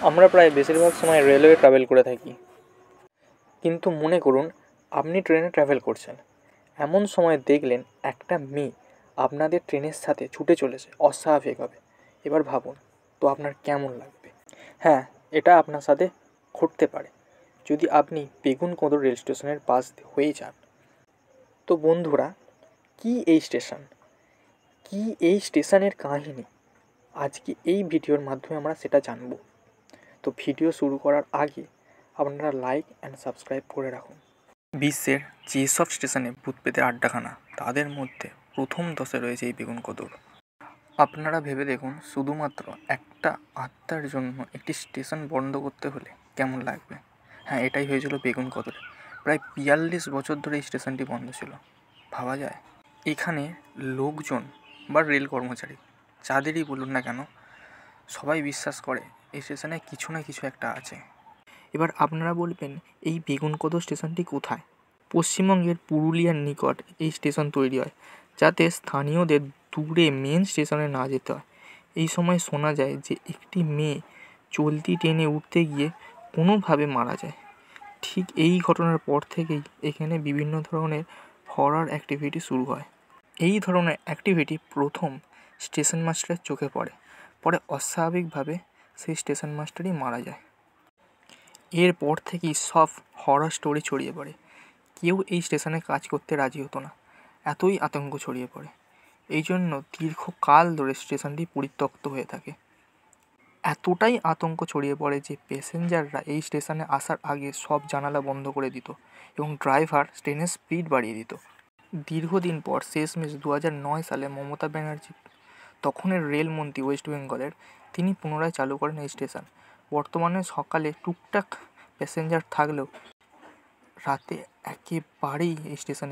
আমরা প্রায় বেশিরভাগ সময় রেলওয়ে ট্রাভেল করে থাকি, কিন্তু মনে করুন আপনি ট্রেনে ট্রাভেল করছেন, এমন সময় দেখলেন একটা মেয়ে আপনাদের ট্রেনের সাথে ছুটে চলেছে অস্বাভাবিকভাবে। এবার ভাবুন তো আপনার কেমন লাগবে? হ্যাঁ, এটা আপনার সাথে ঘটতে পারে যদি আপনি বেগুনকোদর রেল স্টেশনের পাশ হয়ে যান। তো বন্ধুরা, কি এই স্টেশন, কি এই স্টেশনের কাহিনী, আজকে এই ভিডিওর মাধ্যমে আমরা সেটা জানব। তো ভিডিও শুরু করার আগে আপনারা লাইক অ্যান্ড সাবস্ক্রাইব করে রাখুন। বিশ্বের যেসব স্টেশনে ভূতপ্রেতের আড্ডাখানা, তাদের মধ্যে প্রথম 10-এ রয়েছে এই বেগুনকোদর। আপনারা ভেবে দেখুন, শুধুমাত্র একটা আত্মার জন্য একটি স্টেশন বন্ধ করতে হলে কেমন লাগবে। হ্যাঁ, এটাই হয়েছিল বেগুনকোদরে। প্রায় 42 বছর ধরে এই স্টেশনটি বন্ধ ছিল। ভাবা যায়, এখানে লোকজন বা রেল কর্মচারী যাদেরই বলুন না কেন, সবাই বিশ্বাস করে এই স্টেশনে কিছু না কিছু একটা আছে। এবার আপনারা বলবেন, এই বেগুনকোদর স্টেশনটি কোথায়? পশ্চিমবঙ্গের পুরুলিয়ার নিকট এই স্টেশন তৈরি হয়, যাতে স্থানীয়দের দূরে মেন স্টেশনে না যেতে হয়। এই সময় শোনা যায় যে একটি মেয়ে চলতি ট্রেনে উঠতে গিয়ে কোনোভাবে মারা যায়। ঠিক এই ঘটনার পর থেকেই এখানে বিভিন্ন ধরনের হরর অ্যাক্টিভিটি শুরু হয়। এই ধরনের অ্যাক্টিভিটি প্রথম স্টেশন মাস্টারের চোখে পড়ে, পরে অস্বাভাবিকভাবে সেই স্টেশন মাস্টারই মারা যায়। এরপর থেকেই সব হরর স্টোরি ছড়িয়ে পড়ে। কেউ এই স্টেশনে কাজ করতে রাজি হতো না, এতই আতঙ্ক ছড়িয়ে পড়ে। এই জন্য দীর্ঘকাল ধরে স্টেশনটি পরিত্যক্ত হয়ে থাকে। এতটাই আতঙ্ক ছড়িয়ে পড়ে যে প্যাসেঞ্জাররা এই স্টেশনে আসার আগে সব জানালা বন্ধ করে দিত এবং ড্রাইভার ট্রেনের স্পিড বাড়িয়ে দিত। দীর্ঘদিন পর শেষমেশ 2009 সালে মমতা ব্যানার্জি, তখনের রেলমন্ত্রী ওয়েস্ট বেঙ্গলের, তিনি পুনরায় চালু করেন এই স্টেশন। বর্তমানে সকালে টুকটাক প্যাসেঞ্জার থাকলেও রাতে একেবারেই এই স্টেশনে